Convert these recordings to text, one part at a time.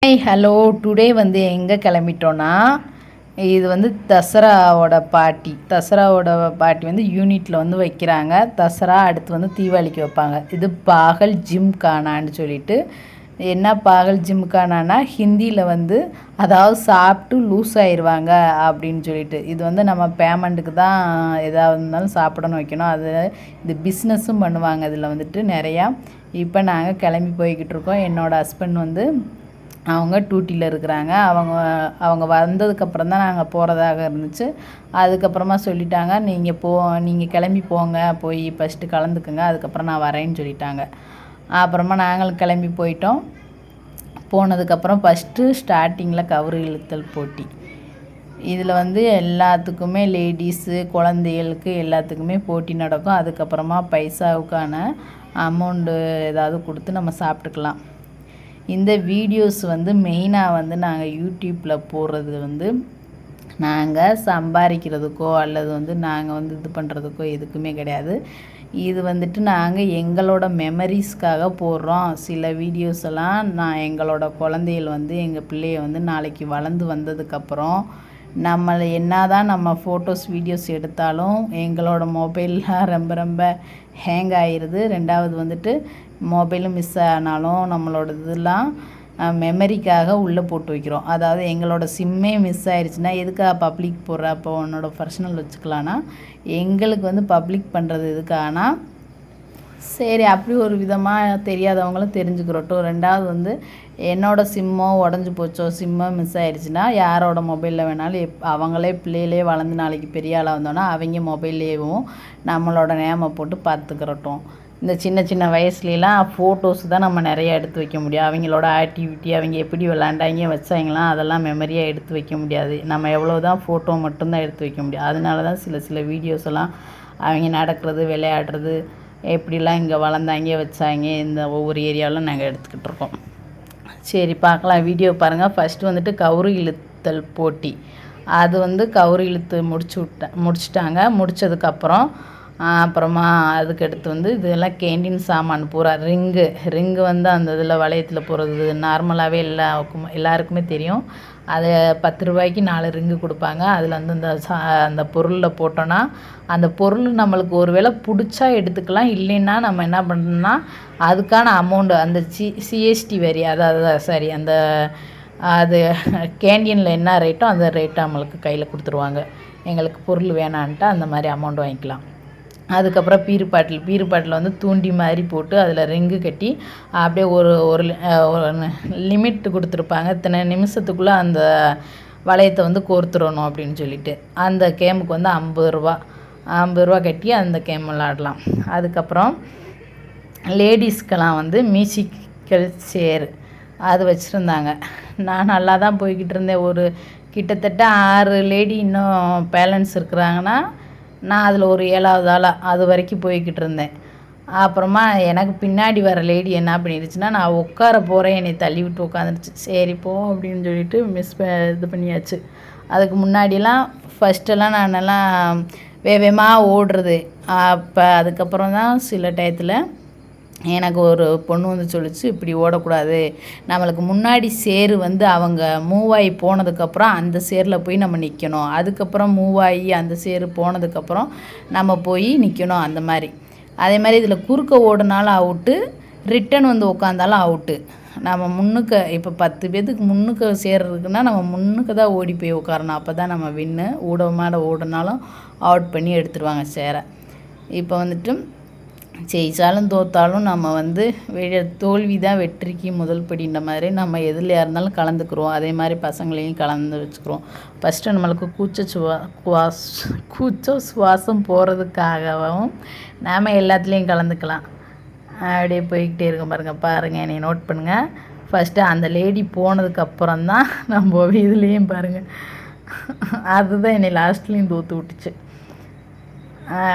Hi hello today வந்து எங்கே கிளம்பிட்டோன்னா இது வந்து தசராவோட பாட்டி வந்து யூனிட்டில் வந்து வைக்கிறாங்க. தசரா அடுத்து வந்து தீபாவளிக்கு வைப்பாங்க. இது பாகல் ஜிம்கானான்னு சொல்லிட்டு என்ன பாகல் ஜிம்கானானா ஹிந்தியில் வந்து அதாவது சாப்பிட்டு லூஸ் ஆயிடுவாங்க அப்படின்னு சொல்லிட்டு இது வந்து நம்ம பேமெண்ட்டுக்கு தான் எதாவது இருந்தாலும் சாப்பிடணும் வைக்கணும். அது இது பிஸ்னஸும் பண்ணுவாங்க. இதில் வந்துட்டு நிறையா. இப்போ நாங்கள் கிளம்பி போய்கிட்டு இருக்கோம். என்னோடய ஹஸ்பண்ட் வந்து அவங்க டியூட்டியில் இருக்கிறாங்க. அவங்க வந்ததுக்கப்புறம் தான் நாங்கள் போகிறதாக இருந்துச்சு. அதுக்கப்புறமா சொல்லிட்டாங்க, நீங்கள் கிளம்பி போங்க, போய் ஃபஸ்ட்டு கலந்துக்குங்க, அதுக்கப்புறம் நான் வரேன்னு சொல்லிட்டாங்க. அப்புறமா நாங்களும் கிளம்பி போயிட்டோம். போனதுக்கப்புறம் ஃபஸ்ட்டு ஸ்டார்டிங்கில் கவுரு இழுத்தல் போட்டி. இதில் வந்து எல்லாத்துக்குமே லேடிஸு குழந்தைகளுக்கு எல்லாத்துக்குமே போட்டி நடக்கும். அதுக்கப்புறமா பைசாவுக்கான அமௌண்ட்டு ஏதாவது கொடுத்து நம்ம சாப்பிட்டுக்கலாம். இந்த வீடியோஸ் வந்து மெயினாக வந்து நாங்கள் யூடியூப்பில் போடுறது வந்து நாங்கள் சம்பாதிக்கிறதுக்கோ அல்லது வந்து நாங்கள் வந்து இது பண்ணுறதுக்கோ எதுக்குமே கிடையாது. இது வந்துட்டு நாங்கள் எங்களோட மெமரிஸ்க்காக போடுறோம். சில வீடியோஸ் எல்லாம் எங்களோட குழந்தைகள் வந்து எங்கள் பிள்ளைய வந்து நாளைக்கு வளர்ந்து வந்ததுக்கப்புறம் நம்மளை என்ன தான் நம்ம ஃபோட்டோஸ் வீடியோஸ் எடுத்தாலும் எங்களோட மொபைல்லாம் ரொம்ப ரொம்ப ஹேங் ஆகிடுது. ரெண்டாவது வந்துட்டு மொபைலும் மிஸ் ஆனாலும் நம்மளோட இதெல்லாம் மெமரிக்காக உள்ளே போட்டு வைக்கிறோம். அதாவது எங்களோட சிம்மே மிஸ் ஆயிடுச்சுன்னா எதுக்காக பப்ளிக் போடுற, அப்போ உன்னோட பர்சனல் வச்சுக்கலான்னா எங்களுக்கு வந்து பப்ளிக் பண்ணுறது எதுக்காகனா சரி அப்படி ஒரு விதமாக தெரியாதவங்களும் தெரிஞ்சுக்கிறட்டும். ரெண்டாவது வந்து என்னோடய சிம்மோ உடஞ்சி போச்சோ சிம்மோ மிஸ் ஆயிடுச்சுன்னா யாரோட மொபைலில் வேணாலும் அவங்களே பிள்ளையிலே வளர்ந்து நாளைக்கு பெரிய ஆளாக வந்தோன்னா அவங்க மொபைல்லேயும் நம்மளோட நேமை போட்டு பார்த்துக்கிறட்டும். இந்த சின்ன சின்ன வயசுலாம் ஃபோட்டோஸ் தான் நம்ம நிறையா எடுத்து வைக்க முடியும். அவங்களோட ஆக்டிவிட்டி, அவங்க எப்படி விளாண்டாங்க வச்சாங்களாம் அதெல்லாம் மெமரியாக எடுத்து வைக்க முடியாது. நம்ம எவ்வளோ தான் ஃபோட்டோ மட்டும்தான் எடுத்து வைக்க முடியும். அதனால தான் சில வீடியோஸ் எல்லாம் அவங்க நடக்கிறது, விளையாடுறது, எப்படிலாம் இங்கே வளர்ந்தாங்க வச்சாங்க இந்த ஒவ்வொரு ஏரியாவிலும் நாங்கள் எடுத்துக்கிட்டு இருக்கோம். சரி பார்க்கலாம், வீடியோ பாருங்கள். ஃபஸ்ட்டு வந்துட்டு கவுரு இழுத்தல் போட்டி. அது வந்து கவுரு இழுத்து முடிச்சிட்டாங்க. முடித்ததுக்கப்புறம் அப்புறமா அதுக்கடுத்து வந்து இதெல்லாம் கேண்டீன் சாமான் பூரா ரிங்கு வந்து அந்த இதில் வளையத்தில் போடுறது நார்மலாகவே எல்லாருக்குமே தெரியும். அதை 10 ரூபாய்க்கு 4 ரிங்கு கொடுப்பாங்க. அதில் வந்து அந்த பொருளில் போட்டோன்னா அந்த பொருள் நம்மளுக்கு ஒரு வேளை பிடிச்சா எடுத்துக்கலாம். இல்லைன்னா நம்ம என்ன பண்ணணும்னா அதுக்கான அமௌண்ட்டு அந்த சிஎஸ்டி வரி அதாவது அது கேண்டீனில் என்ன ரேட்டோ அந்த ரேட்டை நம்மளுக்கு கையில் கொடுத்துருவாங்க. எங்களுக்கு பொருள் வேணான்ட்டு அந்த மாதிரி அமௌண்ட் வாங்கிக்கலாம். அதுக்கப்புறம் பீரு பாட்டில் வந்து தூண்டி மாதிரி போட்டு அதில் ரிங்கு கட்டி அப்படியே ஒரு லிமிட் கொடுத்துருப்பாங்க. இத்தனை நிமிஷத்துக்குள்ளே அந்த வளையத்தை வந்து கோர்த்துடணும் அப்படின்னு சொல்லிட்டு அந்த கேமுக்கு வந்து 50 ரூபா கட்டி அந்த கேம் விளாடலாம். அதுக்கப்புறம் லேடிஸ்க்கெல்லாம் வந்து மியூசிக்கல் சேர் அது வச்சுருந்தாங்க. நான் நல்லா தான் போய்கிட்டு இருந்தேன். ஒரு கிட்டத்தட்ட 6 லேடி இன்னும் பேலன்ஸ் இருக்கிறாங்கன்னா நான் அதில் ஒரு 7வது ஆளாக அது வரைக்கும் போய்கிட்டு இருந்தேன். அப்புறமா எனக்கு பின்னாடி வர லேடி என்ன பண்ணிடுச்சுன்னா நான் உட்கார போகிறேன், என்னை தள்ளி விட்டு உட்காந்துருச்சு. சரி போ அப்படின்னு சொல்லிட்டு இது பண்ணியாச்சு. அதுக்கு முன்னாடிலாம் ஃபஸ்ட்டெல்லாம் நானெல்லாம் வேகமாக ஓடுறது. அதுக்கப்புறம் தான் சில டயத்தில் எனக்கு ஒரு பொண்ணு வந்து சொல்லிச்சு, இப்படி ஓடக்கூடாது, நம்மளுக்கு முன்னாடி சேர் வந்து அவங்க மூவாகி போனதுக்கப்புறம் அந்த சேரில் போய் நம்ம நிற்கணும், அதுக்கப்புறம் மூவாகி அந்த சேர் போனதுக்கப்புறம் நம்ம போய் நிற்கணும். அந்த மாதிரி அதே மாதிரி இதில் குறுக்க ஓடினாலும் அவுட்டு, ரிட்டன் வந்து உட்காந்தாலும் அவுட்டு. நம்ம முன்னுக்கு இப்போ 10 பேர்த்துக்கு முன்னுக்கு சேர் இருக்குன்னா நம்ம முன்னுக்கு தான் ஓடி போய் உட்காரணும். அப்போ தான் நம்ம வின்னு. ஊடகமாக ஓடினாலும் அவுட் பண்ணி எடுத்துருவாங்க சேரை. இப்போ வந்துட்டு ஜெயித்தாலும் தோற்றாலும் நம்ம வந்து தோல்வி தான் வெற்றிக்கு முதல் படின்ற மாதிரி நம்ம எதுலையாக இருந்தாலும் கலந்துக்கிறோம். அதே மாதிரி பசங்களையும் கலந்து வச்சுக்கிறோம். ஃபஸ்ட்டு நம்மளுக்கு கூச்ச சுவாசம் போகிறதுக்காகவும் நாம் எல்லாத்துலேயும் கலந்துக்கலாம். அப்படியே போய்கிட்டே இருக்கோம். பாருங்கள் என்னை நோட் பண்ணுங்கள். ஃபஸ்ட்டு அந்த லேடி போனதுக்கப்புறம் தான் நம்ம இதுலேயும் பாருங்கள், அதுதான் என்னை லாஸ்ட்லேயும் தோற்று விட்டுச்சு.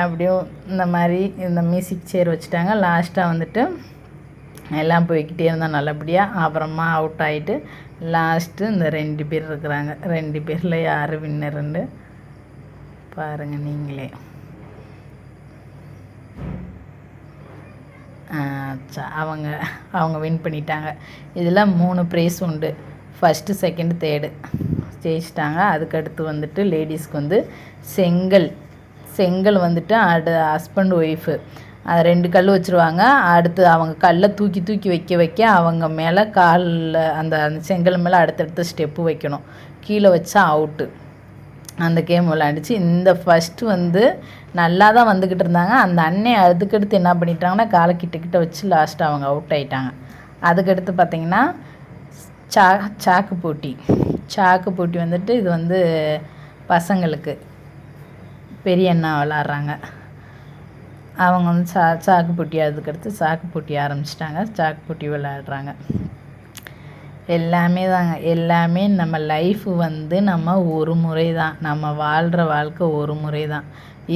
அப்படியும் இந்த மாதிரி இந்த மியூசிக் சேர் வச்சுட்டாங்க. லாஸ்ட்டாக வந்துட்டு எல்லாம் போய்கிட்டே இருந்தால் நல்லபடியாக. அப்புறமா அவுட் ஆகிட்டு லாஸ்ட்டு இந்த 2 பேர் இருக்கிறாங்க. 2 பேரில் யார் வின்னருண்டு பாருங்கள் நீங்களே. அவங்க வின் பண்ணிட்டாங்க. இதில் 3 ப்ரைஸ் உண்டு. ஃபஸ்ட்டு செகண்டு தேர்டு ஜெயிச்சிட்டாங்க. அதுக்கடுத்து வந்துட்டு லேடிஸ்க்கு வந்து செங்கல் வந்துட்டு ஹஸ்பண்ட் ஒய்ஃபு அது 2 கல் வச்சுருவாங்க. அடுத்து அவங்க கல்லை தூக்கி தூக்கி வைக்க அவங்க மேலே காலில் அந்த செங்கல் மேலே அடுத்தடுத்த ஸ்டெப்பு வைக்கணும். கீழே வச்சா அவுட்டு. அந்த கேம் விளையாண்டுச்சு. இந்த ஃபஸ்ட்டு வந்து நல்லா தான் வந்துக்கிட்டு இருந்தாங்க. அந்த அண்ணே அதுக்கடுத்து என்ன பண்ணிட்டாங்கன்னா காலை கிட்ட வச்சு லாஸ்ட்டு அவங்க அவுட் ஆகிட்டாங்க. அதுக்கடுத்து பார்த்திங்கன்னா சாக்கு போட்டி வந்துட்டு இது வந்து பசங்களுக்கு பெரிய அண்ணா விளாட்றாங்க. அவங்க வந்து சாக்கு போட்டி அதுக்கடுத்து சாக்கு போட்டி ஆரம்பிச்சிட்டாங்க. சாக்கு போட்டி விளையாடுறாங்க. எல்லாமே நம்ம லைஃபு வந்து நம்ம ஒரு முறை தான். நம்ம வாழ்கிற வாழ்க்கை ஒரு முறை தான்.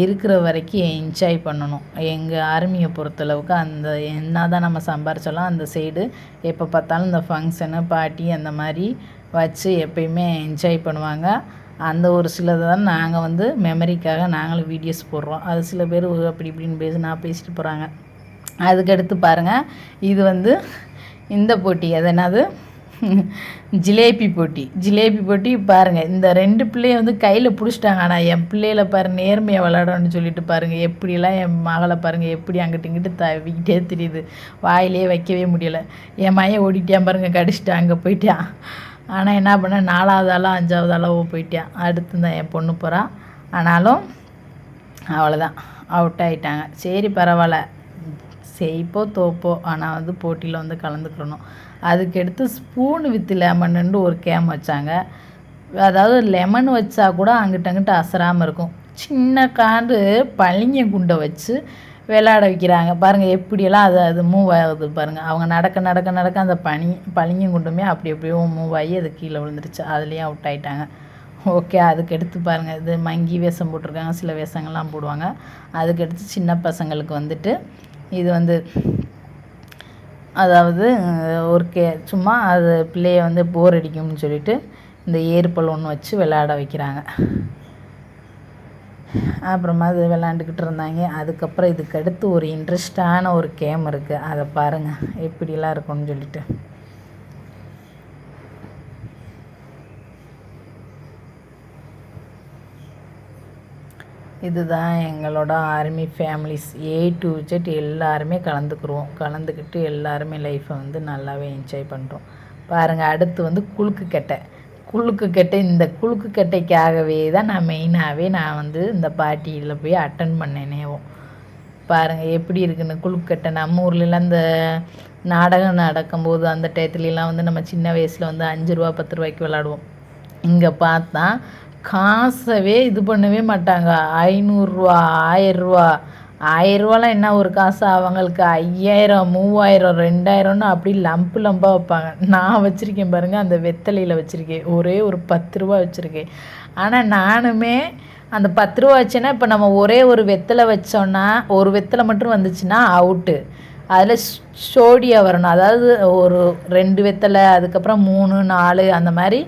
இருக்கிற வரைக்கும் என்ஜாய் பண்ணணும். எங்கள் ஆர்மியை பொறுத்தளவுக்கு அந்த என்ன தான் நம்ம சம்பாரிச்சாலும் அந்த சைடு எப்போ பார்த்தாலும் இந்த ஃபங்க்ஷனு பார்ட்டி அந்த மாதிரி வச்சு எப்பயுமே என்ஜாய் பண்ணுவாங்க. அந்த ஒரு சிலதை தான் நாங்கள் வந்து மெமரிக்காக நாங்களும் வீடியோஸ் போடுறோம். அது சில பேர் அப்படி இப்படின்னு பேசிட்டு போகிறாங்க. அதுக்கடுத்து பாருங்கள், இது வந்து இந்த போட்டி அது என்னது ஜிலேபி போட்டி பாருங்கள். இந்த 2 பிள்ளையை வந்து கையில் பிடிச்சிட்டாங்க. ஆனால் என் பிள்ளையில நேர்மையாக விளாடணும்னு சொல்லிட்டு பாருங்கள், எப்படிலாம் என் மகளை பாருங்கள் எப்படி அங்கிட்டு இங்கிட்டு தவிக்கிட்டே தெரியுது. வாயிலே வைக்கவே முடியலை. என் மையன் ஓடிட்டான் பாருங்கள், கடிச்சிட்டான், அங்கே போயிட்டான். ஆனால் என்ன பண்ண 4வது ஆளோ 5வது ஆளோ போயிட்டான். அடுத்து தான் என் பொண்ணு போகிறா. ஆனாலும் அவ்வளோதான், அவுட் ஆகிட்டாங்க. சரி பரவாயில்ல, செய்ப்போ தோப்போ, ஆனால் வந்து போட்டியில் வந்து கலந்துக்கிறணும். அதுக்கடுத்து ஸ்பூன் வித் லெமன்னு ஒரு கேம் வச்சாங்க. அதாவது லெமன் வச்சா கூட அங்கிட்ட அசராமல் இருக்கும். சின்ன காண்டு பளிங்க குண்டை வச்சு விளையாட வைக்கிறாங்க பாருங்கள். எப்படியெல்லாம் அது மூவ் ஆகுது பாருங்கள். அவங்க நடக்க அந்த பளிங்க குண்டுமே அப்படியே மூவ் ஆகி அது கீழே விழுந்துருச்சு. அதுலேயும் அவுட் ஆகிட்டாங்க. ஓகே, அதுக்கடுத்து பாருங்கள், இது மங்கி வேஷம் போட்டிருக்காங்க. சில வேஷங்கள்லாம் போடுவாங்க. அதுக்கடுத்து சின்ன பசங்களுக்கு வந்துட்டு இது வந்து அதாவது ஒரு சும்மா அது பிள்ளையை வந்து போர் அடிக்கும்னு சொல்லிட்டு இந்த ஏர்பல் ஒன்று வச்சு விளையாட வைக்கிறாங்க. அப்புறமா அது விளாண்டுக்கிட்டு இருந்தாங்க. அதுக்கப்புறம் இதுக்கு அடுத்து ஒரு இன்ட்ரெஸ்டான ஒரு கேம் இருக்குது. அதை பாருங்கள் எப்படிலாம் இருக்கும்னு சொல்லிட்டு. இதுதான் எங்களோட army families A to Z எல்லாருமே கலந்துக்கிட்டு எல்லாருமே லைஃப்பை வந்து நல்லாவே என்ஜாய் பண்ணுறோம். பாருங்கள், அடுத்து வந்து குலுக்கு கட்டை. இந்த குலுக்கு கட்டைக்காகவே தான் நான் வந்து இந்த பார்ட்டியில் போய் அட்டன் பண்ணேனேவும். பாருங்கள் எப்படி இருக்குன்னு குலுக்கு கட்டை. நம்ம ஊர்லலாம் இந்த நாடகம் நடக்கும்போது அந்த டயத்துலலாம் வந்து நம்ம சின்ன வயசில் வந்து 5 ரூபா 10 ரூபாய்க்கு விளாடுவோம். இங்கே பார்த்தா காசவே இது பண்ணவே மாட்டாங்க. 500 ரூபா 1000 ரூபா 1000 ரூபாலாம் என்ன ஒரு காசு, அவங்களுக்கு 5000 3000 2000ன்னு அப்படி லம்பாக வைப்பாங்க. நான் வச்சுருக்கேன் பாருங்கள், அந்த வெத்தலையில் வச்சுருக்கேன். ஒரே ஒரு 10 ரூபா வச்சுருக்கேன். ஆனால் நானுமே அந்த 10 ரூபா வச்சேன்னா இப்போ நம்ம ஒரே ஒரு வெத்தலை வச்சோன்னா ஒரு வெத்தலை மட்டும் வந்துச்சுன்னா அவுட்டு. அதில் சோடியாக வரணும். அதாவது ஒரு 2 வெத்தலை, அதுக்கப்புறம் 3 4 அந்த மாதிரி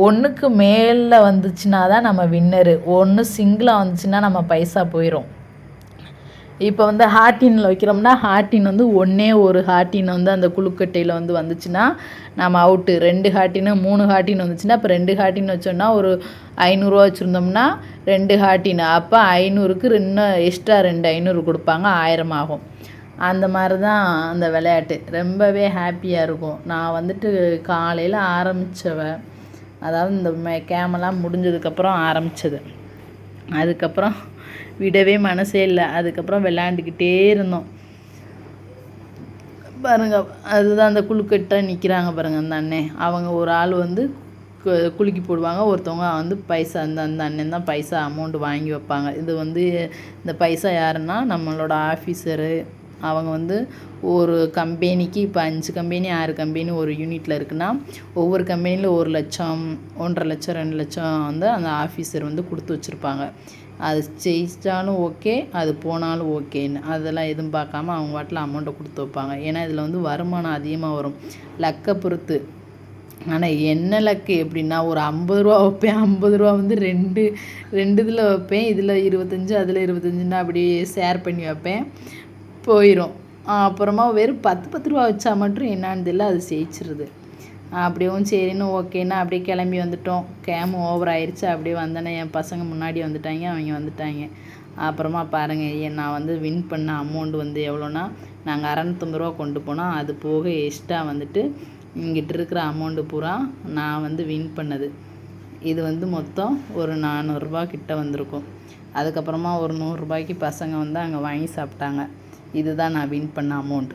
ஒன்றுக்கு மேலே வந்துச்சுன்னா தான் நம்ம வின்னரு. ஒன்று சிங்கிளாக வந்துச்சுன்னா நம்ம பைசா போயிடும். இப்போ வந்து ஹார்டினில் வைக்கிறோம்னா ஹார்டின் வந்து ஒன்றே ஒரு ஹார்டின் வந்து அந்த குழுக்கட்டையில் வந்து வந்துச்சுன்னா நம்ம அவுட்டு. 2 ஹார்டின் 3 ஹார்டின் வந்துச்சுன்னா இப்போ 2 ஹார்டின் வச்சோன்னா ஒரு 500 ரூபா வச்சுருந்தோம்னா 2 ஹார்டின், அப்போ 500க்கு இன்னும் எக்ஸ்ட்ரா 2 500 கொடுப்பாங்க, 1000 ஆகும். அந்த மாதிரி தான் அந்த விளையாட்டு. ரொம்பவே ஹாப்பியாக இருக்கும். நான் வந்துட்டு காலையில் ஆரம்பித்தவன், அதாவது இந்த கேமெல்லாம் முடிஞ்சதுக்கப்புறம் ஆரம்பித்தது. அதுக்கப்புறம் விடவே மனசே இல்லை. அதுக்கப்புறம் விளையாண்டுக்கிட்டே இருந்தோம் பாருங்கள். அதுதான் அந்த குழுக்கட்டை நிற்கிறாங்க பாருங்கள் அந்த அண்ணன். அவங்க ஒரு ஆள் வந்து குலுக்கி போடுவாங்க, ஒருத்தவங்க வந்து பைசா அந்த அண்ணன் தான் பைசா அமௌண்ட் வாங்கி வைப்பாங்க. இது வந்து இந்த பைசா யாருன்னா நம்மளோட ஆஃபீஸரு. அவங்க வந்து ஒரு கம்பெனிக்கு இப்போ 5 கம்பெனி 6 கம்பெனி ஒரு யூனிட்டில் இருக்குன்னா ஒவ்வொரு கம்பெனியில் 1 லட்சம் 1.5 லட்சம் 2 லட்சம் வந்து அந்த ஆஃபீஸர் வந்து கொடுத்து வச்சுருப்பாங்க. அது ஜெயிச்சாலும் ஓகே, அது போனாலும் ஓகேன்னு அதெல்லாம் எதுவும் பார்க்காம அவங்க வாட்டில் அமௌண்ட்டை கொடுத்து வைப்பாங்க. ஏன்னா இதில் வந்து வருமானம் அதிகமாக வரும், லக்கை பொறுத்து. ஆனால் என்ன லக்கு எப்படின்னா ஒரு 50 ரூபா வைப்பேன். 50 ரூபா வந்து ரெண்டு இதில் வைப்பேன். இதில் 25 அதில் 25ன்னா அப்படியே ஷேர் பண்ணி வைப்பேன், போயிடும். அப்புறமா வெறும் 10 ரூபா வச்சா மட்டும் என்னான்னு தெரியல, அது ஜெயிச்சிருது. அப்படியும் சரின்னு ஓகேன்னு அப்படியே கிளம்பி வந்துட்டோம். கேம் ஓவர் ஆயிடுச்சு. அப்படியே வந்தோன்னே என் பசங்க முன்னாடி வந்துட்டாங்க, அவங்க வந்துட்டாங்க. அப்புறமா பாருங்கள், நான் வந்து வின் பண்ண அமௌண்ட் வந்து எவ்வளோன்னா, நாங்கள் 650 ரூபா கொண்டு போனோம். அது போக எக்ஸ்ட்ரா வந்துட்டு இங்கிட்ட இருக்கிற அமௌண்ட்டு பூரா நான் வந்து வின் பண்ணது. இது வந்து மொத்தம் ஒரு 400 ரூபா கிட்ட வந்திருக்கும். அதுக்கப்புறமா ஒரு 100 ரூபாய்க்கு பசங்க வந்து அங்கே வாங்கி சாப்பிட்டாங்க. இதுதான் நான் வின் பண்ண அமௌண்ட்.